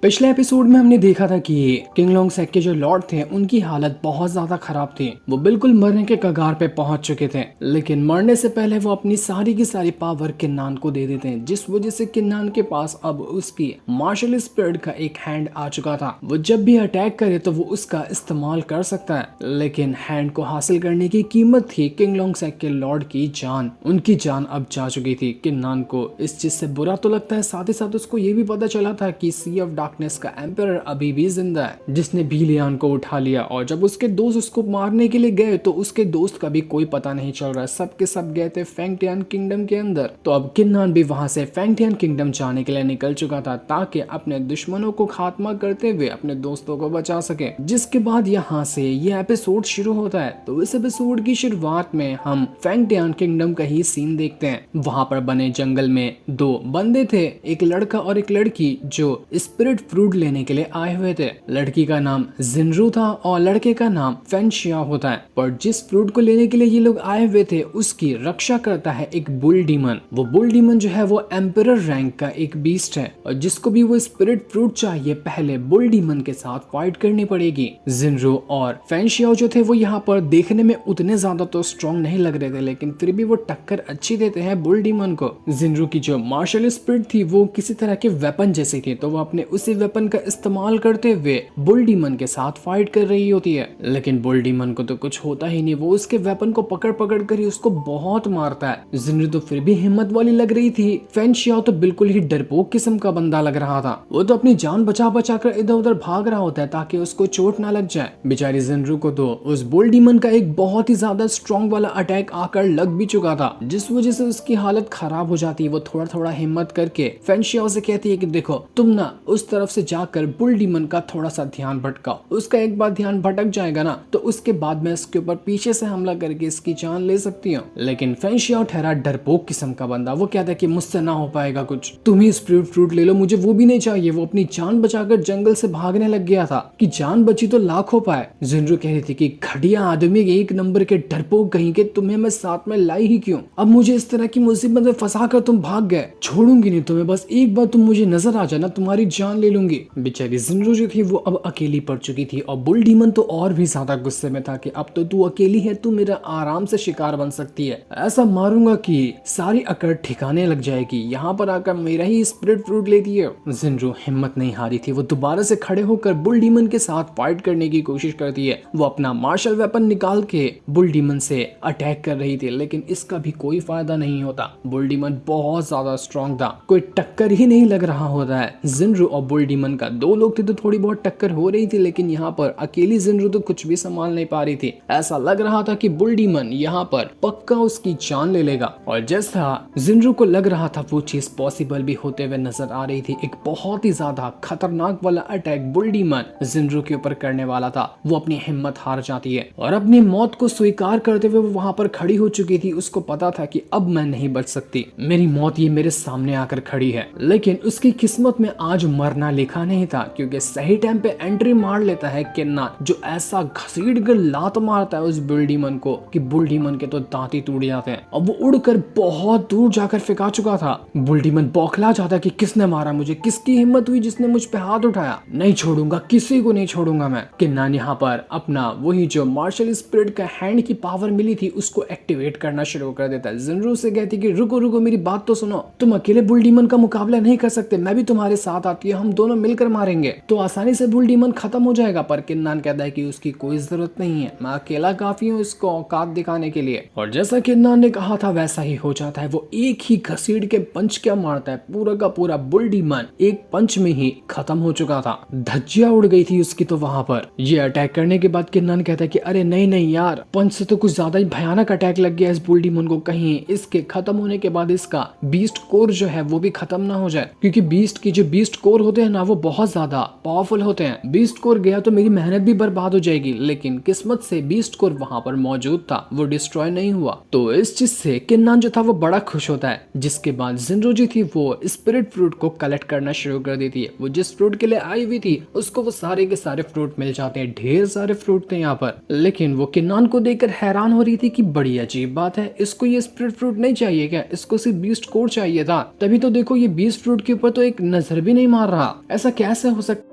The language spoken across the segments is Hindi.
पिछले एपिसोड में हमने देखा था कि किंग लोंग सेक के जो लॉर्ड थे उनकी हालत बहुत ज्यादा खराब थी। वो बिल्कुल मरने के कगार पे पहुंच चुके थे, लेकिन मरने से पहले वो अपनी सारी की सारी पावर किन्नान को दे देते हैं, जिस वजह से किन्नान के पास अब उसकी मार्शल स्पिरिट का एक हैंड आ चुका था। वो जब भी अटैक करे तो वो उसका इस्तेमाल कर सकता है, लेकिन हैंड को हासिल करने की कीमत थी किंग लोंग सेक के लॉर्ड की जान। उनकी जान अब जा चुकी थी। किन्नान को इस चीज से बुरा तो लगता है, साथ ही साथ उसको ये भी पता चला था कि सी ऑफ डार्कनेस का एम्परर अभी भी जिंदा है, जिसने बीलियान को उठा लिया। और जब उसके दोस्त उसको मारने के लिए गए तो उसके दोस्त का भी कोई पता नहीं चल रहा है। सब के सब गए थे फेंगटियन किंगडम के अंदर। तो अब किन्नान भी वहां से फेंगटियन किंगडम जाने के लिए निकल चुका था, ताकि अपने दुश्मनों को खात्मा करते हुए अपने दोस्तों को बचा सके। जिसके बाद यहाँ से ये एपिसोड शुरू होता है। तो इस एपिसोड की शुरुआत में हम फेंगटियन किंगडम का ही सीन देखते हैं। वहां पर बने जंगल में दो बंदे थे, एक लड़का और एक लड़की, जो स्पिरिट फ्रूट लेने के लिए आए हुए थे। लड़की का नाम जिनरू था और लड़के का नाम फेंशिया होता है। पर जिस फ्रूट को लेने के लिए ये लोग आए हुए थे उसकी रक्षा करता है एक बुल डीमन। वो बुल डीमन जो है वो एम्परर रैंक का एक बीस्ट है, और जिसको भी वो स्पिरिट फ्रूट चाहिए पहले बुल डीमन के साथ फाइट करनी पड़ेगी। जिनरू और फेंशिया जो थे वो यहाँ पर देखने में उतने ज्यादा तो स्ट्रॉन्ग नहीं लग रहे थे, लेकिन फिर भी वो टक्कर अच्छी देते हैं बुल डीमन को। जिनरू की जो मार्शल स्पिरिट थी वो किसी तरह के वेपन जैसी थी, तो वो अपने उसी वेपन का इस्तेमाल करते हुए बुल डीमन के साथ फाइट कर रही होती है। लेकिन बुल डीमन को तो कुछ होता ही नहीं, वो उसके वेपन को पकड़ पकड़ कर ही उसको बहुत मारता है। जिनरू तो फिर भी हिम्मत वाली लग रही थी, फेंशिया तो बिल्कुल ही डरपोक किस्म का बंदा लग रहा था। वो तो अपनी जान बचा बचा कर इधर उधर भाग रहा होता है ताकि उसको चोट ना लग जाए। बेचारी जिनरू को तो उस बुल डीमन का एक बहुत ही ज्यादा स्ट्रॉन्ग वाला अटैक आकर लग भी चुका था, जिस वजह से उसकी हालत खराब हो जाती है। वो थोड़ा थोड़ा हिम्मत करके फेंशिया से कहती है कि देखो तुम ना उस तरफ से जाकर बुल डीमन का थोड़ा सा ध्यान भटकाओ। उसका एक बार ध्यान भटक जाएगा ना तो उसके बाद मैं इसके ऊपर पीछे से हमला करके इसकी जान ले सकती हूँ। लेकिन फेंशिया ठहरा डरपोक किस्म का बंदा। वो कहता है कि मुझसे ना हो पाएगा कुछ, तुम ही स्पिरिट फ्रूट ले लो, मुझे वो भी नहीं चाहिए। वो अपनी जान बचाकर जंगल से भागने लग गया था कि जान बची तो लाख हो पाए। जिनरू कह रही थी कि घटिया आदमी, एक नंबर के डरपोक कहीं के, तुम्हें मैं साथ में लाई ही क्यों? अब मुझे इस तरह की मुसीबत में फंसा कर तुम भाग गए, छोड़ूंगी नहीं तुम्हें, बस एक बार तुम मुझे नजर आ जाना, तुम्हारी जान ले लूंगी। बेचारी जिनरू जो थी वो अब अकेली पड़ चुकी थी, और बुल डीमन तो और भी ज्यादा गुस्से में था कि अब तो तू अकेली है, तू मेरा आराम से शिकार बन सकती है, ऐसा मारूंगा कि सारी अकड़ ठिकाने लग जाएगी, यहाँ पर आकर मेरा ही स्पिरिट फ्रूट लेती है। जिनरू हिम्मत नहीं हारी थी, वो दोबारा से खड़े होकर बुल डीमन के साथ फाइट करने की कोशिश करती है। वो अपना मार्शल वेपन निकाल के बुल डीमन से अटैक कर रही थी, लेकिन इसका भी कोई फायदा नहीं होता। बुल डीमन बहुत ज्यादा स्ट्रॉन्ग था, कोई टक्कर ही नहीं लग रहा होता है। जिनरू और बुल डीमन का दो लोग थे तो थोड़ी बहुत टक्कर हो रही थी, लेकिन यहाँ पर अकेली जिनरू तो कुछ भी संभाल नहीं पा रही थी। ऐसा लग रहा था कि बुल डीमन यहाँ पर पक्का उसकी जान ले लेगा, और जैसा जिनरू को लग रहा था वो चीज पॉसिबल भी होते हुए नजर आ रही थी। एक बहुत ही ज्यादा खतरनाक वाला अटैक बुल डीमन जिनरू के ऊपर करने वाला था। वो अपनी हिम्मत हार जाती है और अपनी मौत को स्वीकार करते हुए वो वहां पर खड़ी हो चुकी थी। उसको पता था कि अब मैं नहीं बच सकती, मेरी मौत ये मेरे सामने आकर खड़ी है। लेकिन उसकी किस्मत में आज मरना लिखा नहीं था, क्योंकि सही टाइम पे एंट्री मार लेता है किन्नान, जो ऐसा घसीट कर लात मारता है उस बुल डीमन को कि बुल डीमन के तो दांत ही टूट जाते हैं। अब वो उड़कर बहुत दूर जाकर फेंका चुका था। बुल डीमन बौखला जाता है कि किसने मारा मुझे, किसकी हिम्मत हुई जिसने मुझ पे हाथ उठाया, नहीं छोड़ूंगा, किसी को नहीं छोड़ूंगा मैं। किन्नान यहाँ पर अपना वही जो मार्शल स्पिरिट का हैंड की पावर मिली थी उसको एक्टिवेट करना शुरू कर देता है। जिनरू से कहती कि रुको रुको, मेरी बात तो सुनो, तुम अकेले बुल डीमन का मुकाबला नहीं कर सकते, मैं भी तुम्हारे साथ आती हूँ, हम दोनों मिलकर मारेंगे तो आसानी से बुल डीमन खत्म हो जाएगा। पर किन्नान कहता है कि उसकी कोई जरूरत नहीं है, मैं अकेला काफी हूँ इसको औकात दिखाने के लिए। और जैसा किन्नान ने कहा था वैसा ही हो जाता है। वो एक ही घसीट के पंच क्या मारता है, पूरा का पूरा बुल डीमन एक पंच में ही खत्म हो चुका था। धज्जियां उड़ गई थी उसकी तो वहां पर। ये अटैक करने के बाद किन्नान कहता है कि अरे नहीं नहीं यार, पंच से तो कुछ ज्यादा ही भयानक अटैक लग गया इस बुल डीमन को, कहीं इसके खत्म होने के बाद इसका बीस्ट कोर जो है वो भी खत्म ना हो जाए, क्योंकि बीस्ट की जो बीस्ट कोर होते हैं ना वो बहुत ज्यादा पावरफुल होते हैं। बीस्ट कोर गया तो मेरी मेहनत भी बर्बाद हो जाएगी, लेकिन किस्मत से बीस्ट कोर वहां पर मौजूद था, वो डिस्ट्रॉय नहीं हुआ। तो इस चीज से किन्नान जो था वो बड़ा खुश होता है। जिसके बाद जिनरू जी थी वो स्पिरिट फ्रूट को कलेक्ट करना शुरू कर देती है। वो जिस फ्रूट के लिए आई हुई थी उसको वो सारे के सारे फ्रूट मिल जाते हैं, ढेर सारे फ्रूट थे यहाँ पर। लेकिन वो किन्नान को देखकर हैरान हो रही थी कि बड़ी अजीब बात है, इसको ये स्पिरिट फ्रूट नहीं चाहिए क्या, इसको सिर्फ बीस्ट कोर चाहिए था। तभी तो देखो ये बीस्ट फ्रूट के ऊपर तो एक नजर भी नहीं मार रहा। था। ऐसा कैसे हो सकता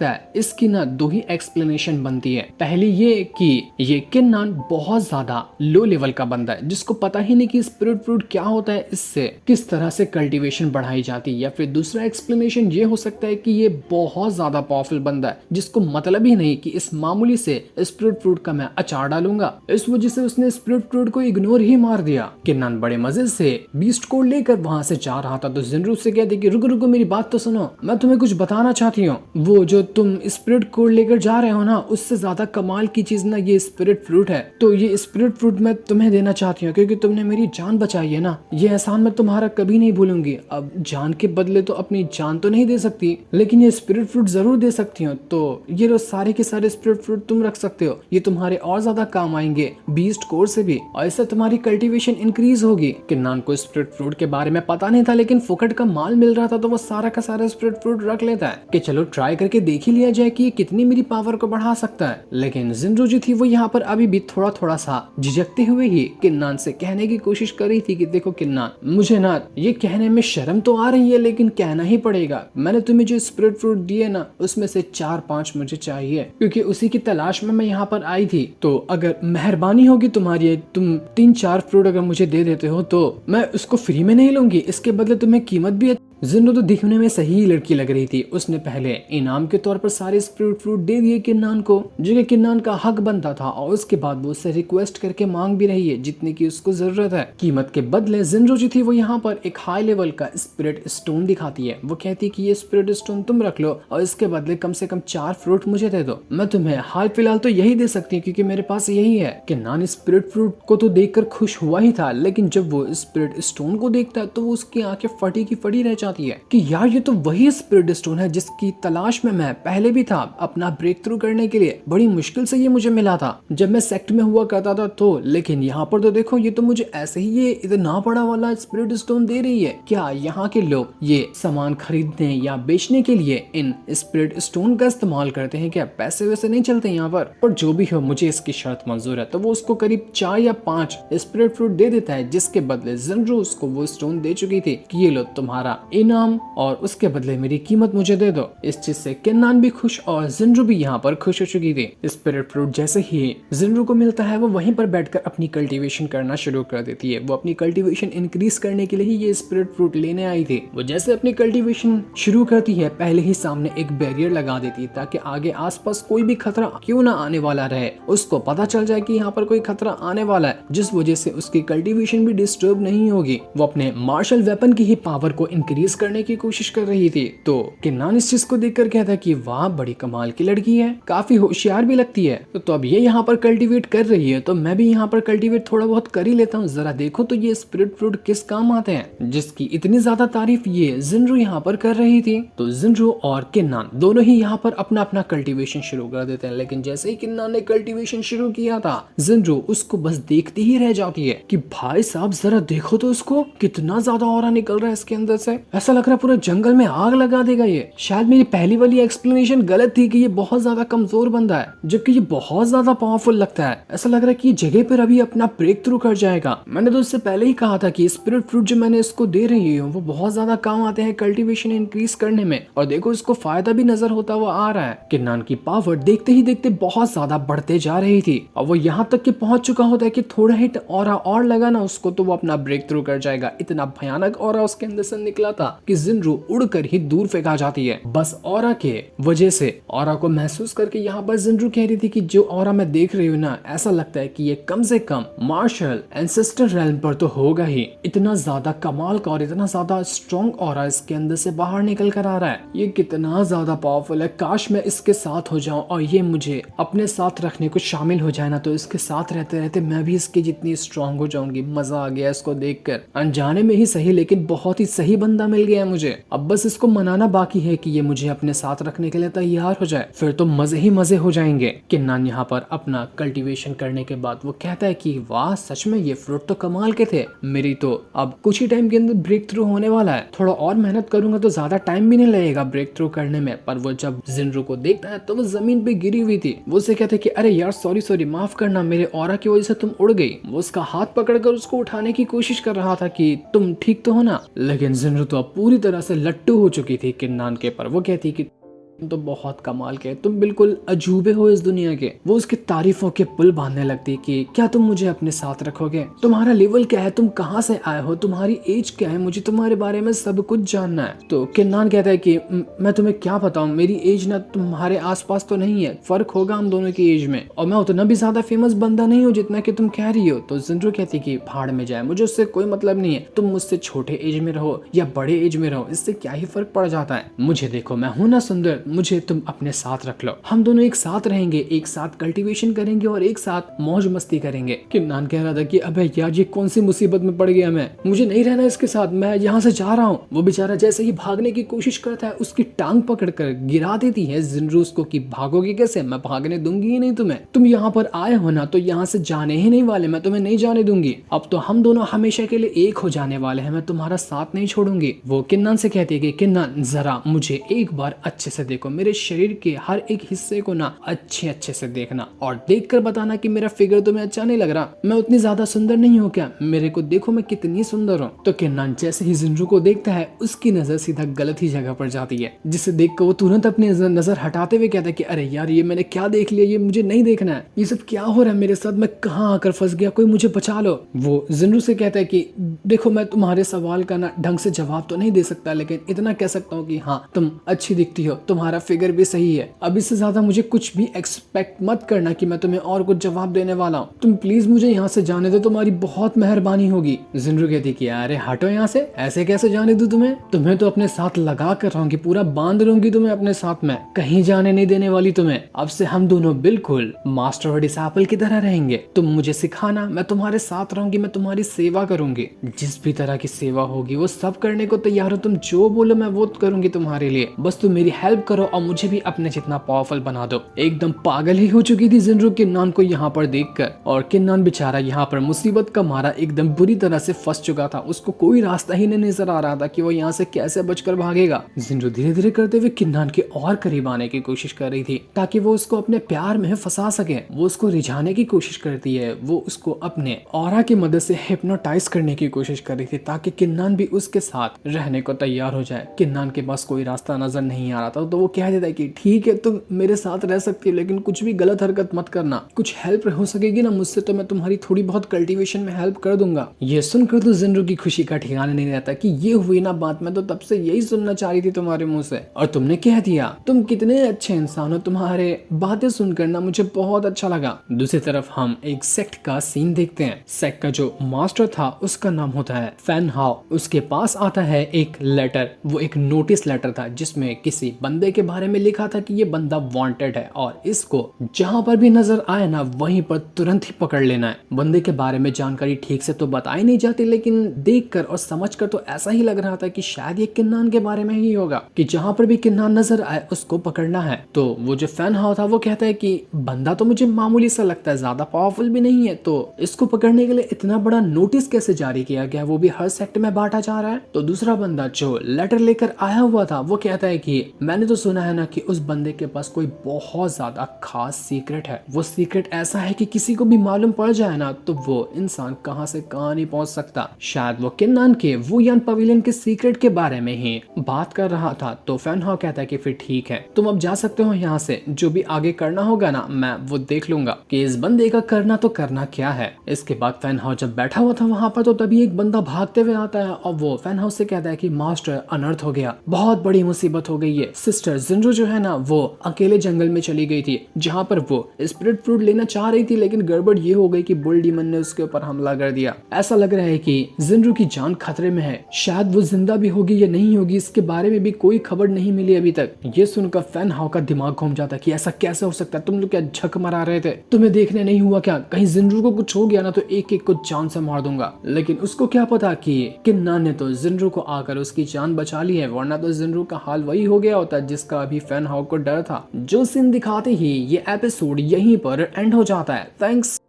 है? इसकी ना दो ही एक्सप्लेनेशन बनती है। पहली ये कि ये किन्नान बहुत ज्यादा लो लेवल का बंदा है जिसको पता ही नहीं कि स्पिरिट फ्रूट क्या होता है, इससे किस तरह से कल्टीवेशन बढ़ाई जाती है। या फिर दूसरा एक्सप्लेनेशन ये हो सकता है कि ये बहुत ज्यादा पावरफुल बंदा है जिसको मतलब ही नहीं कि इस मामूली से स्पिरिट फ्रूट का मैं अचार डालूंगा, इस वजह से उसने स्पिरिट फ्रूट को इग्नोर ही मार दिया। किन्नान बड़े मजे से बीस्ट को लेकर वहां से जा रहा था तो जिनरू से कहती कि रुको रुको, मेरी बात तो सुनो, मैं तुम्हें कुछ बताना चाहती हूँ। वो जो तुम स्पिरिट कोड लेकर जा रहे हो ना, उससे ज्यादा कमाल की चीज ना ये स्पिरिट फ्रूट है। तो ये स्पिरिट फ्रूट मैं तुम्हें देना चाहती हूँ क्योंकि तुमने मेरी जान बचाई है ना, ये एहसान मैं तुम्हारा कभी नहीं भूलूंगी। अब जान के बदले तो अपनी जान तो नहीं दे सकती, लेकिन ये स्पिरिट फ्रूट जरूर दे सकती हूँ। तो ये लो सारे के सारे स्पिरिट फ्रूट तुम रख सकते हो, ये तुम्हारे और ज्यादा काम आएंगे बीस्ट कोर से भी, और इससे तुम्हारी कल्टीवेशन इंक्रीज होगी। किन्नान को स्पिरिट फ्रूट के बारे में पता नहीं था, लेकिन फुकट का माल मिल रहा था तो वो सारा का सारा स्पिरिट फ्रूट रख लेता है कि चलो ट्राई करके देख ही लिया जाए कि ये कितनी मेरी पावर को बढ़ा सकता है। लेकिन जिनरू जी थी वो यहाँ पर अभी भी थोड़ा थोड़ा सा झिझकते हुए ही किन्नान से कहने की कोशिश कर रही थी कि देखो किन्नान, मुझे ना ये कहने में शर्म तो आ रही है लेकिन कहना ही पड़ेगा। मैंने तुम्हें जो स्पिरिट फ्रूट दिए ना, उसमें से 4-5 मुझे चाहिए क्योंकि उसी की तलाश में मैं यहाँ पर आई थी। तो अगर मेहरबानी होगी तुम्हारी, तुम 3-4 फ्रूट अगर मुझे दे देते हो तो मैं उसको फ्री में नहीं लूंगी, इसके बदले तुम्हें कीमत भी। जिन्रू तो दिखने में सही लड़की लग रही थी, उसने पहले इनाम के तौर पर सारे स्पिरिट फ्रूट दे दिए किन्नान को, जो कि किन्नान का हक बनता था, और उसके बाद वो उससे रिक्वेस्ट करके मांग भी रही है जितने की उसको जरूरत है। कीमत के बदले जिन्रू जी थी वो यहाँ पर एक हाई लेवल का स्पिरिट स्टोन दिखाती है। वो कहती है कि ये स्पिरिट स्टोन तुम रख लो और इसके बदले कम से कम 4 फ्रूट मुझे दे दो। मैं तुम्हें हाल फिलहाल तो यही दे सकती हूँ क्योंकि मेरे पास यही है। किन्नान स्पिरिट फ्रूट को तो देखकर खुश हुआ ही था, लेकिन जब वो स्पिरिट स्टोन को देखता है तो वो उसकी आंखें फटी की फटी रह जाती है कि यार ये तो वही स्पिरिट स्टोन है जिसकी तलाश में मैं पहले भी था अपना ब्रेक थ्रू करने के लिए। बड़ी मुश्किल से ये मुझे मिला था जब मैं सेक्ट में हुआ करता था तो, लेकिन यहाँ पर तो देखो ये तो मुझे ऐसे ही ये इतना बड़ा वाला स्पिरिट स्टोन दे रही है। क्या यहाँ के लोग ये सामान खरीदने या बेचने के लिए इन स्पिरिट स्टोन का इस्तेमाल करते हैं? क्या पैसे वैसे नहीं चलते यहाँ पर? और जो भी हो मुझे इसकी शर्त मंजूर है। तो वो उसको करीब 4 या 5 स्पिरिट फ्रूट दे देता है, जिसके बदले जिनरू उसको वो स्टोन दे चुकी थी कि ये लो तुम्हारा इनाम और उसके बदले मेरी कीमत मुझे दे दो। इस चीज से किन्नान भी खुश और जिनरू भी यहाँ पर खुश हो चुकी थी। स्पिरिट फ्रूट जैसे ही जिनरू को मिलता है वो वहीं पर बैठकर अपनी कल्टीवेशन करना शुरू कर देती है। वो अपनी कल्टीवेशन इंक्रीज करने के लिए ही ये स्पिरिट फ्रूट लेने आई थी। वो जैसे अपनी कल्टीवेशन शुरू करती है पहले ही सामने एक बैरियर लगा देती है ताकि आगे आसपास कोई भी खतरा क्यों ना आने वाला रहे, उसको पता चल जाए कि यहाँ पर कोई खतरा आने वाला है, जिस वजह से उसकी कल्टीवेशन भी डिस्टर्ब नहीं होगी। वो अपने मार्शल वेपन की ही पावर को इंक्रीज करने की कोशिश कर रही थी। तो किन्नान इस चीज को देखकर कहता है कि वाह बड़ी कमाल की लड़की है, काफी होशियार भी लगती है। तो अब ये यहाँ पर कल्टीवेट कर रही है तो मैं भी यहाँ पर कल्टीवेट थोड़ा बहुत कर ही लेता हूँ। जरा देखो तो ये स्पिरिट फ्रूट किस काम आते हैं, जिसकी इतनी ज्यादा तारीफ ये जिनरू यहाँ पर कर रही थी। तो जिनरू और किन्नान दोनों ही यहाँ पर अपना अपना कल्टीवेशन शुरू कर देते हैं। लेकिन जैसे ही किन्नान ने कल्टीवेशन शुरू किया था जिनरू उसको बस देखती ही रह जाती है कि भाई साहब जरा देखो तो उसको कितना ज्यादा ऑरा निकल रहा है इसके अंदर से, ऐसा लग रहा है पूरा जंगल में आग लगा देगा ये। शायद मेरी पहली वाली एक्सप्लेनेशन गलत थी कि ये बहुत ज्यादा कमजोर बंदा है, जबकि ये बहुत ज्यादा पावरफुल लगता है। ऐसा लग रहा है कि ये जगह पर अभी अपना ब्रेक थ्रू कर जाएगा। मैंने तो इससे पहले ही कहा था कि स्पिरिट फ्रूट जो मैंने इसको दे रही हूँ वो बहुत ज्यादा काम आते हैं कल्टीवेशन इंक्रीज करने में, और देखो इसको फायदा भी नजर होता हुआ आ रहा है। किन्नान की पावर देखते ही देखते बहुत ज्यादा बढ़ते जा रही थी और वो यहाँ तक कि पहुंच चुका होता है कि थोड़ा हिट ऑरा और लगा ना उसको तो वो अपना ब्रेक थ्रू कर जाएगा। इतना भयानक ऑरा उसके अंदर से निकला था कि जिनरू उड़कर ही दूर फेंका जाती है। बस ऑरा के वजह से ऑरा को महसूस करके यहाँ पर जिनरू कह रही थी कि जो ऑरा मैं देख रही हूँ ना, ऐसा लगता है कि ये कम से कम मार्शल एंसेस्टर रेल्म पर तो होगा ही। इतना ज्यादा कमाल का और इतना ज्यादा स्ट्रॉन्ग ऑरा इसके अंदर से बाहर निकल कर आ रहा है। ये कितना ज्यादा पावरफुल है, काश मैं इसके साथ हो जाऊं और ये मुझे अपने साथ रखने को शामिल हो जाए ना, तो इसके साथ रहते रहते मैं भी इसकी जितनी स्ट्रॉन्ग हो जाऊंगी। मजा आ गया इसको देखकर, अनजाने में ही सही लेकिन बहुत ही सही बंदा मिल गया मुझे। अब बस इसको मनाना बाकी है कि ये मुझे अपने साथ रखने के लिए तैयार हो जाए, फिर तो मजे ही मजे हो जाएंगे। किन्नान यहाँ पर अपना कल्टीवेशन करने के बाद वो कहता है कि वाह सच में ये फ्रूट तो कमाल के थे, मेरी तो अब कुछ ही टाइम के अंदर ब्रेक थ्रू होने वाला है। थोड़ा और मेहनत करूंगा तो ज्यादा टाइम भी नहीं लगेगा ब्रेक थ्रू करने में। पर वो जब जिनरू को देखता है तो वो जमीन पे गिरी हुई थी। वो उसे कहता है कि अरे यार सॉरी सॉरी माफ करना, मेरे ऑरा की वजह से तुम उड़ गई। वो उसका हाथ पकड़कर उसको उठाने की कोशिश कर रहा था कि तुम ठीक तो हो ना, लेकिन जिनरू तो अब पूरी तरह से लट्टू हो चुकी थी किन्नान के पर। वो कहती कि तुम तो बहुत कमाल के, तुम बिल्कुल अजूबे हो इस दुनिया के। वो उसकी तारीफों के पुल बांधने लगती कि क्या तुम मुझे अपने साथ रखोगे, तुम्हारा लेवल क्या है, तुम कहाँ से आए हो, तुम्हारी एज क्या है, मुझे तुम्हारे बारे में सब कुछ जानना है। तो किन्नान कहता है कि मैं तुम्हें क्या बताऊं, मेरी एज ना तुम्हारे आसपास तो नहीं है, फर्क होगा हम दोनों की एज में, और मैं उतना भी ज्यादा फेमस बंदा नहीं हूँ जितना कि तुम कह रही हो। तो जिंजू कहती कि भाड़ में जाए, मुझे उससे कोई मतलब नहीं है, तुम मुझसे छोटे एज में रहो या बड़े एज में रहो, इससे क्या ही फर्क पड़ जाता है। मुझे देखो, मैं हूं ना सुंदर, मुझे तुम अपने साथ रख लो, हम दोनों एक साथ रहेंगे, एक साथ कल्टीवेशन करेंगे और एक साथ मौज मस्ती करेंगे। किन्नान कह रहा था कि अबे यार ये कौन सी मुसीबत में पड़ गया मैं, मुझे नहीं रहना इसके साथ, मैं यहाँ से जा रहा हूँ। वो बेचारा जैसे ही भागने की कोशिश करता है उसकी टांग पकड़कर गिरा देती है जिंजू उसको कि भागोगे कैसे, मैं भागने दूंगी ही नहीं तुम्हें, तुम यहाँ पर आए हो ना तो यहाँ से जाने ही नहीं वाले, मैं तुम्हें नहीं जाने दूंगी, अब तो हम दोनों हमेशा के लिए एक हो जाने वाले हैं, मैं तुम्हारा साथ नहीं छोड़ूंगी। वो किन्नान से कहती है कि किन्नान जरा मुझे एक बार अच्छे से देखो, मेरे शरीर के हर एक हिस्से को ना अच्छे से देखना और देखकर बताना कि मेरा फिगर तुम्हें अच्छा नहीं लग रहा, मैं उतनी ज्यादा सुंदर नहीं हूँ क्या, मेरे को देखो मैं कितनी सुंदर हूँ। तो किन्नान जैसे ही जिंजू को देखता है उसकी नजर सीधा गलत ही जगह पर जाती है, जिसे देखकर वो तुरंत अपनी नजर हटाते हुए कहता है कि अरे यार ये मैंने क्या देख लिया, ये मुझे नहीं देखना है, ये सब क्या हो रहा है मेरे साथ, मैं कहाँ आकर फंस गया, कोई मुझे बचा लो। वो जिंजू से कहता है कि देखो मैं तुम्हारे सवाल का ना ढंग से जवाब तो नहीं दे सकता, लेकिन इतना कह सकता हूँ कि हाँ तुम अच्छी दिखती हो, तुम्हारा फिगर भी सही है, अब इससे ज्यादा मुझे कुछ भी एक्सपेक्ट मत करना कि मैं तुम्हें और कुछ जवाब देने वाला हूँ, तुम प्लीज मुझे यहाँ से जाने दो, तुम्हारी बहुत मेहरबानी होगी। जिंजू कहती कि अरे हटो यहाँ से, ऐसे कैसे जाने दूं तुम्हें, तुम्हें तो अपने साथ लगा कर रहूंगी, पूरा बांध रहूंगी तुम्हें अपने साथ में, कहीं जाने नहीं देने वाली तुम्हें, अब से हम दोनों बिल्कुल मास्टर और डिसाइपल की तरह रहेंगे, तुम मुझे सिखाना, मैं तुम्हारे साथ रहूंगी, मैं तुम्हारी सेवा करूंगी, जिस भी तरह की सेवा होगी वो सब करने को तैयार हो, तुम जो बोलो मैं वो करूंगी तुम्हारे लिए, बस तुम मेरी हेल्प करो और मुझे भी अपने जितना पावरफुल बना दो। एकदम पागल ही हो चुकी थी जिंजू किन्नान को यहाँ पर देखकर, और किन्नान बेचारा यहाँ पर मुसीबत का मारा एकदम बुरी तरह से फंस चुका था, उसको कोई रास्ता ही नहीं नजर आ रहा था कि वो यहाँ से कैसे बचकर भागेगा। जिंजू धीरे धीरे करते हुए किन्नान के और करीब आने की कोशिश कर रही थी ताकि वो उसको अपने प्यार में फंसा सके, वो उसको रिझाने की कोशिश करती है, वो उसको अपने ऑरा की मदद से हिप्नोटाइज करने की कोशिश कर रही थी ताकि किन्नान भी उसके साथ रहने को तैयार हो जाए। किन्नान के पास कोई रास्ता नजर नहीं आ रहा था तो वो कह देता है कि ठीक है तुम मेरे साथ रह सकती हो, लेकिन कुछ भी गलत हरकत मत करना, कुछ हेल्प हो सकेगी ना मुझसे तो मैं तुम्हारी थोड़ी बहुत कल्टीवेशन में हेल्प कर दूंगा। ये सुनकर तो जिंजू की खुशी का ठिकाना नहीं रहता कि ये हुई ना बात, मैं तो तब से यही सुनना चाह रही थी तुम्हारे मुंह से और तुमने कह दिया, तुम कितने अच्छे इंसान हो, तुम्हारे बातें सुनकर ना मुझे बहुत अच्छा लगा। दूसरी तरफ हम एक सेक्ट का सीन देखते हैं। सेक्ट का जो मास्टर था उसका नाम होता है फैन हाउ। उसके पास आता है एक लेटर, वो एक नोटिस लेटर था जिसमें किसी बंदे के बारे में लिखा था कि ये बंदा वांटेड है और इसको जहां पर भी नजर आए ना वहीं पर तुरंत ही पकड़ लेना है। बंदे के बारे में जानकारी ठीक से तो बताई नहीं जाती, लेकिन देखकर और समझकर तो ऐसा ही लग रहा था कि शायद ये किन्नान के बारे में ही होगा कि जहां पर भी किन्नान नजर आए उसको पकड़ना है। तो वो जो फैन हाउ था वो कहता है कि बंदा तो मुझे मामूली सा लगता है, ज्यादा पावरफुल भी नहीं है, तो इसको पकड़ने के लिए इतना बड़ा नोटिस कैसे जारी किया गया, वो भी हर सेक्ट में बांटा जा रहा है। तो दूसरा बंदा जो लेटर लेकर आया हुआ था वो कहता है कि मैंने तो सुना है ना कि उस बंदे के पास कोई बहुत ज्यादा खास सीक्रेट है, वो सीक्रेट ऐसा है कि किसी को भी मालूम पड़ जाए ना तो वो इंसान कहां से कहां नहीं पहुंच सकता। शायद वो किन्नान के वुयान पवेलियन के सीक्रेट के बारे में ही बात कर रहा था। तो फैन हाउ कहता है कि फिर ठीक है तुम अब जा सकते हो यहाँ से, जो भी आगे करना होगा ना मैं वो देख लूंगा कि इस बंदे का करना तो करना क्या है। इसके बाद फैन हाउ जब बैठा हुआ था वहां पर तो तभी एक बंदा भागते हुए आता है और वो फैन हाउस से कहता है कि मास्टर अनर्थ हो गया, बहुत बड़ी मुसीबत हो गई है, सिस्टर जिंजू जो है ना वो अकेले जंगल में चली गई थी जहाँ पर वो स्पिरिट फ्रूट लेना चाह रही थी, लेकिन गड़बड़ ये हो गई कि बुल डीमन ने उसके ऊपर हमला कर दिया। ऐसा लग रहा है कि जिंजू की जान खतरे में है, शायद वो जिंदा भी होगी या नहीं होगी इसके बारे में भी कोई खबर नहीं मिली अभी तक। ये सुनकर फैन हाउ का दिमाग घूम जाता कि ऐसा कैसे हो सकता है, तुम लोग क्या झक मरा रहे थे, तुम्हें देखने नहीं हुआ क्या, कहीं जिंजू को कुछ हो गया ना तो एक एक को जान से मार दूंगा। लेकिन उसको क्या पता कि किन्नान ने तो जिंजू को आकर उसकी जान बचा ली है, वरना तो जिंजू का हाल वही हो गया होता जिसका अभी फैन हाउ को डर था। जो सीन दिखाते ही ये एपिसोड यहीं पर एंड हो जाता है। थैंक्स